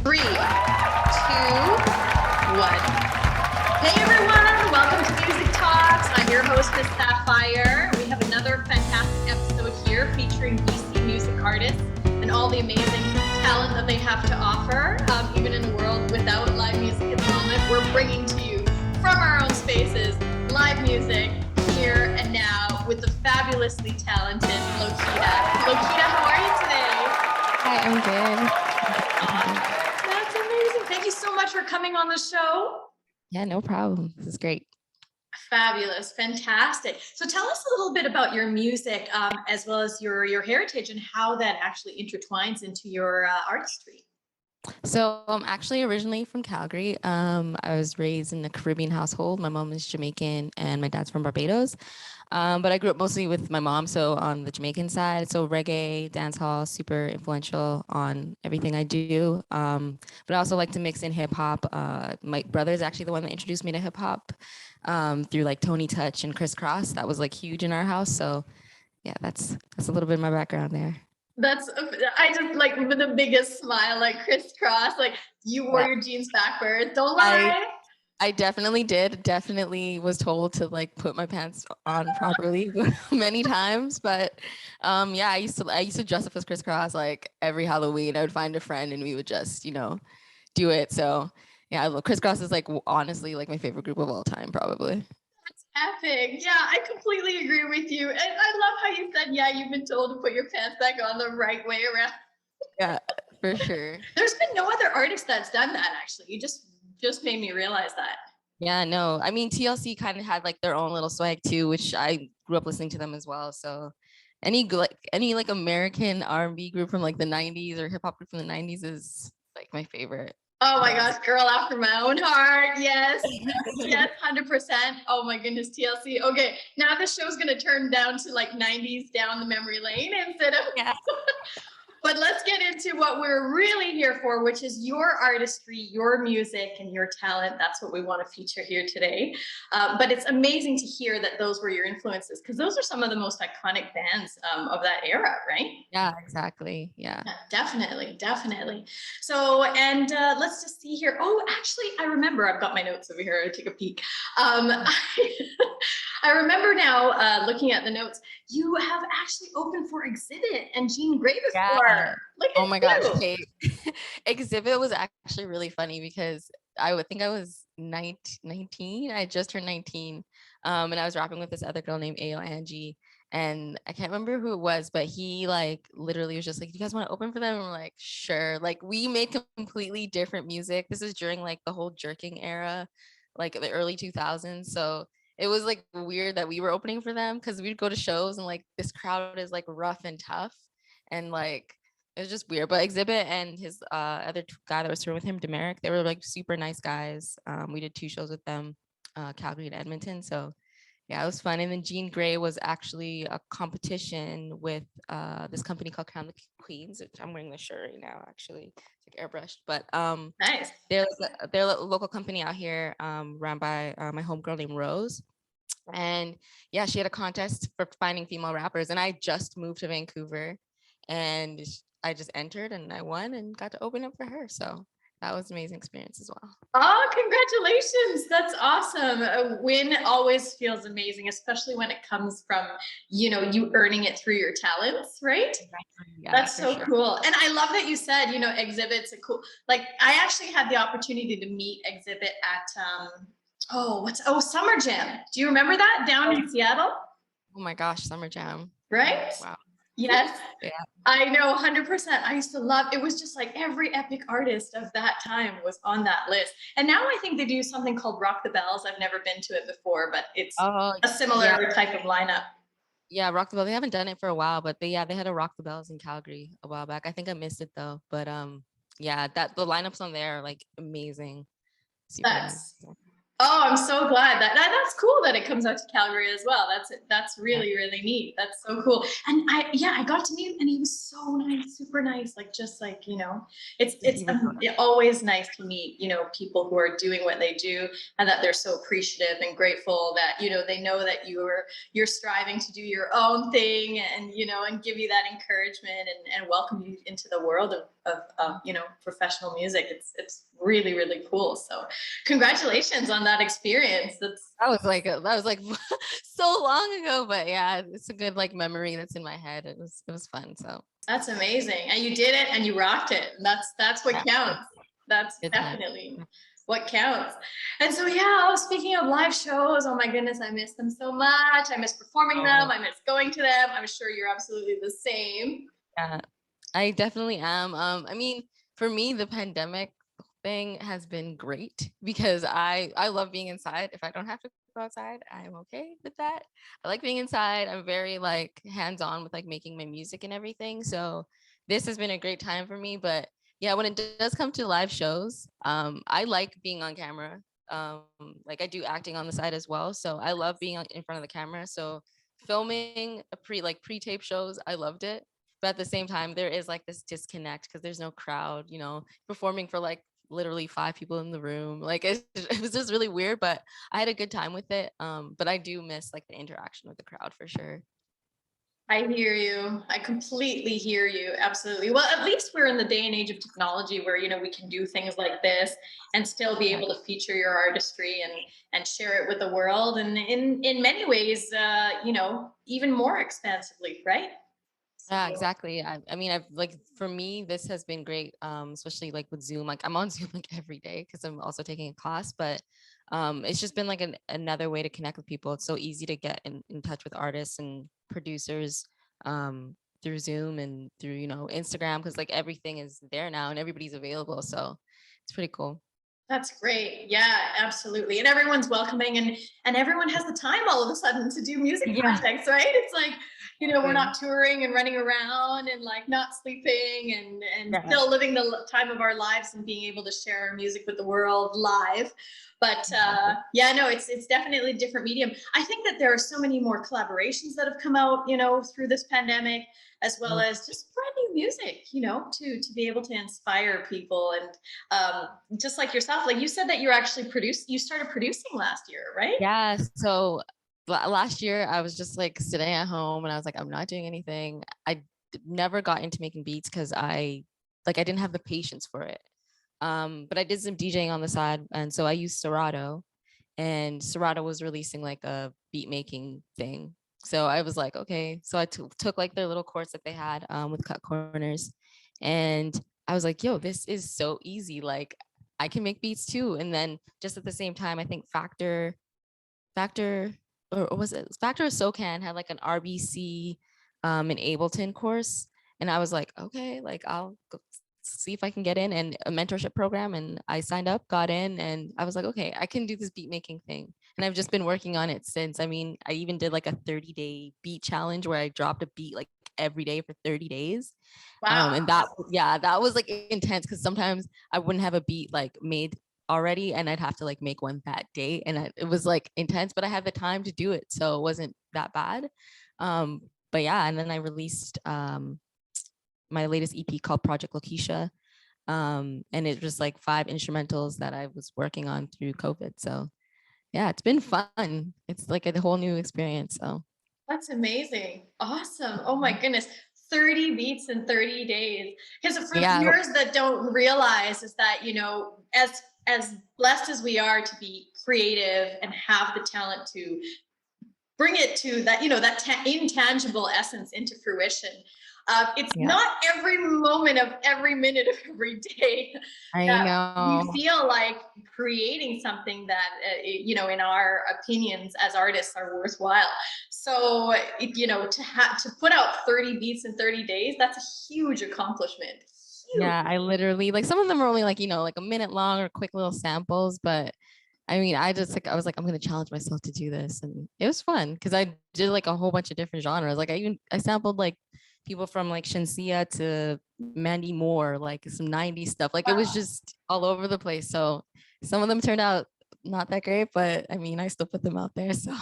3, 2, 1. Hey everyone, welcome to Music Talks. I'm your host, Miss Sapphire. We have another fantastic episode here featuring BC music artists and all the amazing talent that they have to offer. Even in a world without live music at the moment, we're bringing to you from our own spaces live music here and now with the fabulously talented Lowkita. Lowkita, how are you today? Hi, I'm good. That's amazing. Thank you so much for coming on the show. Yeah, no problem. This is great. Fabulous. Fantastic. So tell us a little bit about your music as well as your heritage and how that actually intertwines into your artistry. So I'm actually originally from Calgary. I was raised in a Caribbean household. My mom is Jamaican and my dad's from Barbados. But I grew up mostly with my mom, so on the Jamaican side. So reggae, dancehall, super influential on everything I do. But I also like to mix in hip hop. My brother is actually the one that introduced me to hip hop through like Tony Touch and Criss Cross. That was like huge in our house. So yeah, that's a little bit of my background there. I just like with the biggest smile, like crisscross, like you wore your jeans backwards. Don't lie. I definitely did. Definitely was told to like put my pants on properly many times. But yeah, I used to dress up as crisscross like every Halloween. I would find a friend and we would just, do it. So yeah, crisscross is like honestly like my favorite group of all time, probably. Epic. Yeah, I completely agree with you. And I love how you said, yeah, you've been told to put your pants back on the right way around. Yeah, for sure. There's been no other artist that's done that, actually. You just made me realize that. Yeah, no. I mean, TLC kind of had like their own little swag too, which I grew up listening to them as well. So any American R&B group from like the 90s or hip hop group from the 90s is like my favorite. Oh my gosh, girl after my own heart. Yes. Yes, 100%. Oh my goodness, TLC. Okay, now the show's going to turn down to like 90s down the memory lane instead of. Yeah. But let's get into what we're really here for, which is your artistry, your music, and your talent. That's what we want to feature here today. But it's amazing to hear that those were your influences, because those are some of the most iconic bands of that era, right? Yeah, exactly. Yeah. Definitely. So, and let's just see here. Oh, actually, I remember. I've got my notes over here. I'll take a peek. I remember now looking at the notes, you have actually opened for Exhibit and Jean Grey before. Yeah. Oh my gosh. Okay. Exhibit was actually really funny because I would think I was 19. I just turned 19. And I was rapping with this other girl named Ayo Angie. And I can't remember who it was, but he like literally was just like, "You guys want to open for them?" And we're like, "Sure." Like we made completely different music. This is during like the whole jerking era, like the early 2000s. So it was like weird that we were opening for them because we'd go to shows and like this crowd is like rough and tough. And like it was just weird. But Exhibit and his other guy that was touring with him, Demeric, they were like super nice guys. We did 2 shows with them, Calgary and Edmonton. So yeah, it was fun. And then Jean Grey was actually a competition with this company called Crown the Queens, which I'm wearing the shirt right now, actually. It's like airbrushed. But Nice. they're a local company out here run by my homegirl named Rose. And yeah, she had a contest for finding female rappers. And I just moved to Vancouver and I just entered and I won and got to open up for her. So that was an amazing experience as well. Oh, congratulations. That's awesome. A win always feels amazing, especially when it comes from, you earning it through your talents, right? Yeah, that's so sure. cool. And I love that you said, Exhibit's a cool, like I actually had the opportunity to meet Exhibit at, Summer Jam. Do you remember that down in Seattle? Oh my gosh, Summer Jam. Right? Wow. Yes. Yeah. I know 100%. I used to love it. Was just like every epic artist of that time was on that list. And now I think they do something called Rock the Bells. I've never been to it before, but it's a similar type of lineup. Yeah, Rock the Bells. They haven't done it for a while, but they had a Rock the Bells in Calgary a while back. I think I missed it though. But yeah, that the lineups on there are like amazing. Super nice. Oh, I'm so glad that's cool that it comes out to Calgary as well. That's really, really neat. That's so cool. And I got to meet him and he was so nice, super nice. Like, just like, it's always nice to meet, people who are doing what they do and that they're so appreciative and grateful that, they know that you're striving to do your own thing and, and give you that encouragement and welcome you into the world of professional music. It's really, really cool. So congratulations on that experience. That was like so long ago, but yeah, it's a good like memory that's in my head. It was fun. So that's amazing. And you did it and you rocked it. And that's what counts. That's definitely what counts. And so, speaking of live shows, oh my goodness, I miss them so much. I miss performing them. I miss going to them. I'm sure you're absolutely the same. Yeah, I definitely am. I mean, for me, the pandemic thing has been great because I love being inside. If I don't have to go outside, I'm okay with that. I like being inside. I'm very like hands-on with like making my music and everything. So this has been a great time for me. But yeah, when it does come to live shows, I like being on camera. Um, like I do acting on the side as well. So I love being in front of the camera. So filming a pre-tape shows, I loved it. But at the same time, there is like this disconnect because there's no crowd, performing for like literally 5 people in the room. Like it was just really weird, but I had a good time with it. But I do miss like the interaction with the crowd for sure. I hear you. I completely hear you. Absolutely. Well, at least we're in the day and age of technology where, we can do things like this and still be able to feature your artistry and share it with the world. And in many ways, even more expansively, right? Yeah, exactly. I mean, I've like for me, this has been great, especially like with Zoom. Like I'm on Zoom like every day because I'm also taking a class, but it's just been like another way to connect with people. It's so easy to get in touch with artists and producers through Zoom and through, Instagram because like everything is there now and everybody's available. So it's pretty cool. That's great. Yeah, absolutely. And everyone's welcoming and everyone has the time all of a sudden to do music projects, right? It's like, we're not touring and running around and like not sleeping and still living the time of our lives and being able to share our music with the world live. But it's definitely a different medium. I think that there are so many more collaborations that have come out, through this pandemic, as well as just brand new music, to be able to inspire people. And just like yourself, like you said that you started producing last year, right? Yeah. So last year I was just like sitting at home and I was like, I'm not doing anything. I never got into making beats because I didn't have the patience for it. But I did some DJing on the side. And so I used Serato and Serato was releasing like a beat making thing. So I was like, okay. So I took like their little course that they had with cut corners. And I was like, yo, this is so easy. Like I can make beats too. And then just at the same time, I think Factor, or was it Factor or SoCan had like an RBC in Ableton course. And I was like, okay, like I'll go see if I can get in and a mentorship program. And I signed up, got in, and I was like, okay, I can do this beat making thing. And I've just been working on it since. I mean, I even did like a 30-day beat challenge where I dropped a beat like every day for 30 days. Wow. And that was like intense because sometimes I wouldn't have a beat like made already and I'd have to like make one that day and it was like intense, but I had the time to do it, so it wasn't that bad. But yeah, and then I released my latest EP called Project Lowkita, and it was like 5 instrumentals that I was working on through COVID. So yeah, it's been fun. It's like a whole new experience. So That's amazing. Awesome. Oh my goodness. 30 beats in 30 days. Because for viewers that don't realize is that, as blessed as we are to be creative and have the talent to bring it to that, that intangible essence into fruition. It's not every moment of every minute of every day that you feel like creating something that, in our opinions as artists are worthwhile. So, to put out 30 beats in 30 days, that's a huge accomplishment. Yeah, I literally like some of them are only like, like a minute long or quick little samples, but I mean, I was like, I'm gonna challenge myself to do this, and it was fun because I did like a whole bunch of different genres. Like I sampled like people from like Shensia to Mandy Moore, like some '90s stuff. Like it was just all over the place. So some of them turned out not that great, but I mean, I still put them out there. So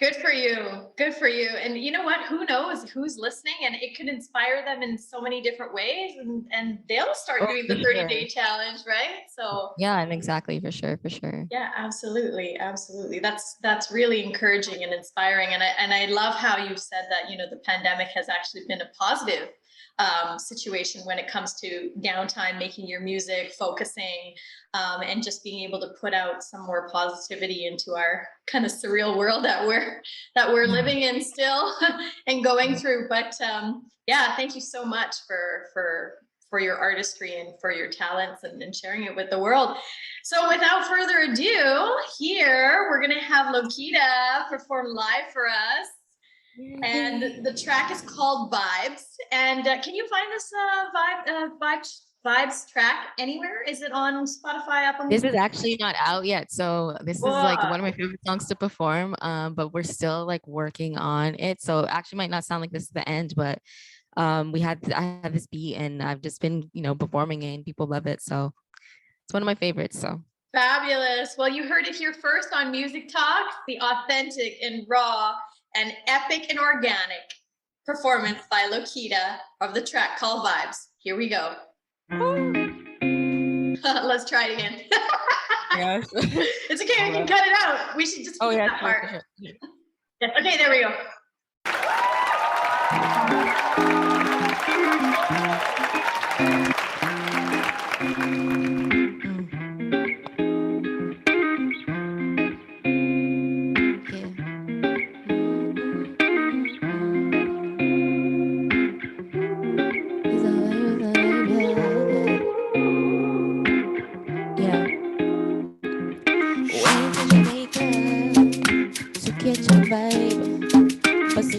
Good for you. Good for you. And you know what? Who knows who's listening, and it could inspire them in so many different ways, and they'll start doing for the 30 sure. day challenge, right? So Yeah, and exactly, for sure, for sure. yeah, absolutely. Absolutely. That's really encouraging and inspiring. And I love how you've said that, you know, the pandemic has actually been a positive situation when it comes to downtime, making your music, focusing, and just being able to put out some more positivity into our kind of surreal world that we're living in still and going through. But yeah, thank you so much for your artistry and for your talents and sharing it with the world. So without further ado, here we're gonna have Lowkita perform live for us. And the track is called Vibes. And can you find this Vibes track anywhere? Is it on Spotify, Apple This Music? is actually not out yet, so this is like one of my favorite songs to perform. But we're still like working on it, so actually might not sound like this is the end, but I had this beat and I've just been, you know, performing it and people love it, so it's one of my favorites. So Fabulous. Well, you heard it here first on Music Talk, the authentic and raw and epic and organic performance by Lowkita of the track called Vibes. Here we go. Let's try it again. yeah. It's okay, we can cut it out. We should just keep that part. Sure. Yeah, okay, there we go.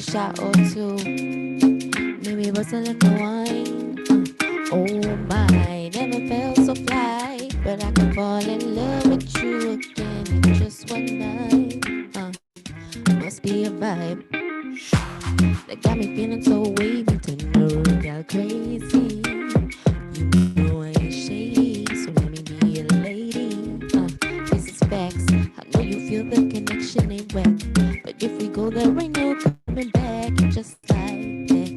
Shot or two, maybe it was a little wine. Oh my, never felt so fly, but I could fall in love with you again in just one night. Must be a vibe that got me feeling so wavy, turn around, got crazy. You know I ain't shady, so let me be a lady. This is facts. I know you feel the connection ain't wet, but if we go there ain't no coming back, just like that.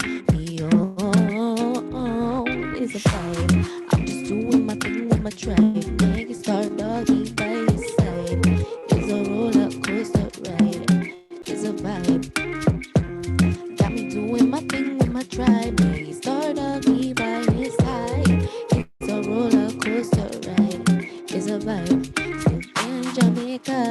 It's a vibe. I'm just doing my thing with my tribe. Make it start doggy by your side. It's a roller coaster ride. It's a vibe. Got me doing my thing with my tribe. Make it start doggy by your side. It's a roller coaster ride. It's a vibe. Still in Jamaica.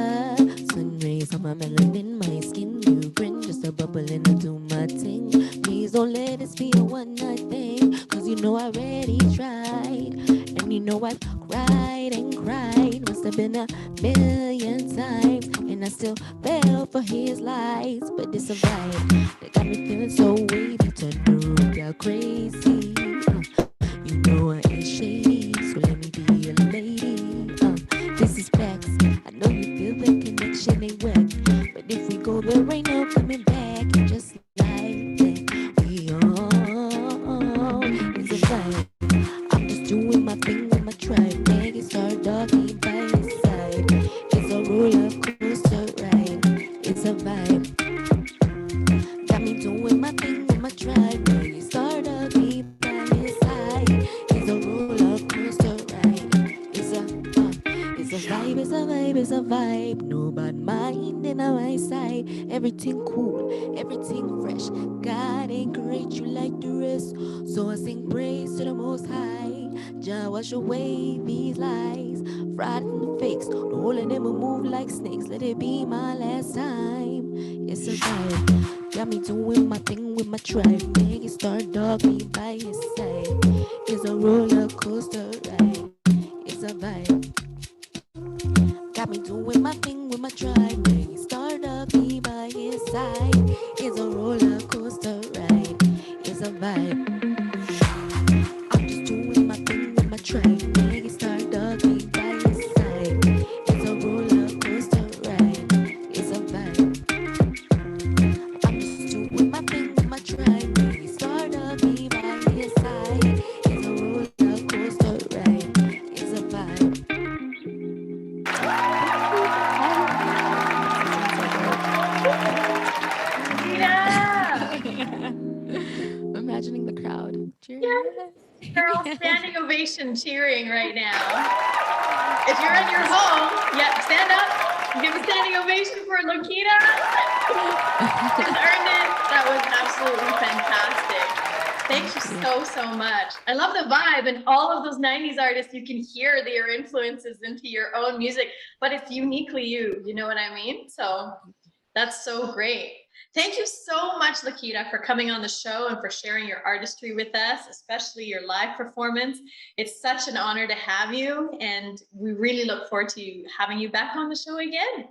Sun rays on my melanin, my skin. You grin, just a bubble and I do my thing. Please don't let this be a one night thing, cause you know I already tried, and you know I've cried and cried. Must have been a million times, and I still fell for his lies. But it's a vibe that got me feeling so wavy, turn the room got crazy. You know I ain't shady, so let me be a lady. This is facts. I know you feel the connection ain't wet, but if we go there ain't no coming back. Just like that, we all it's a vibe. I'm just doing my thing with my tribe. Make it start doggy by your side. It's a roller coaster ride. It's a vibe. Got me doing my thing with my tribe. Make it start doggy by your side. It's a roller coaster ride. It's a vibe, it's a vibe, it's a vibe. No bad mind in our side. Everything cool, everything fresh. God ain't great, you like the rest. So I sing praise to the Most High. Jah wash away these lies, fraud and the fakes. The whole of them will move like snakes. Let it be my last time. It's a vibe. Got me doing my thing with my tribe. Make it start doggy by your side. It's a roller coaster ride. It's a vibe. Got me doing my thing with my tribe. Make it start doggy by his side. It's a roller coaster ride. It's a vibe. I'm just doing my thing with my tribe. Make it start doggy by his side. It's a roller coaster ride. It's a vibe. I'm just doing my thing with my tribe. Make it start doggy by his side. It's a roller coaster ride. It's a vibe. some cheering right now. If you're in your home, yeah, stand up. Give a standing ovation for Lowkita. She's earned it. That was absolutely fantastic. Thank you so much. I love the vibe, and all of those 90s artists, you can hear their influences into your own music, but it's uniquely you know what I mean? So that's so great. Thank you so much, Lowkita, for coming on the show and for sharing your artistry with us, especially your live performance. It's such an honor to have you, and we really look forward to having you back on the show again.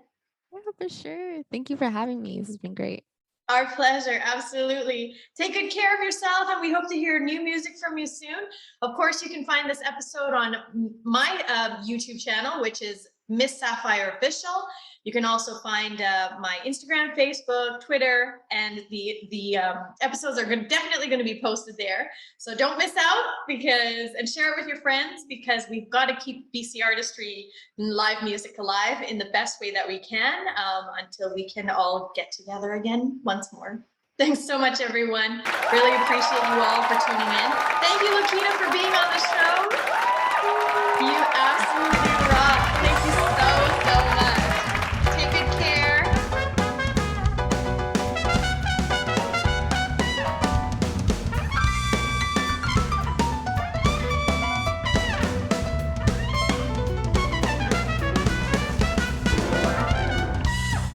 Yeah, for sure. Thank you for having me. This has been great. Our pleasure, absolutely. Take good care of yourself, and we hope to hear new music from you soon. Of course, you can find this episode on my YouTube channel, which is Miss Sapphire Official. You can also find my Instagram, Facebook, Twitter, and the episodes are definitely going to be posted there. So don't miss out, and share it with your friends, because we've got to keep BC artistry and live music alive in the best way that we can, until we can all get together again once more. Thanks so much, everyone. Really appreciate you all for tuning in. Thank you, Lowkita, for being on the show.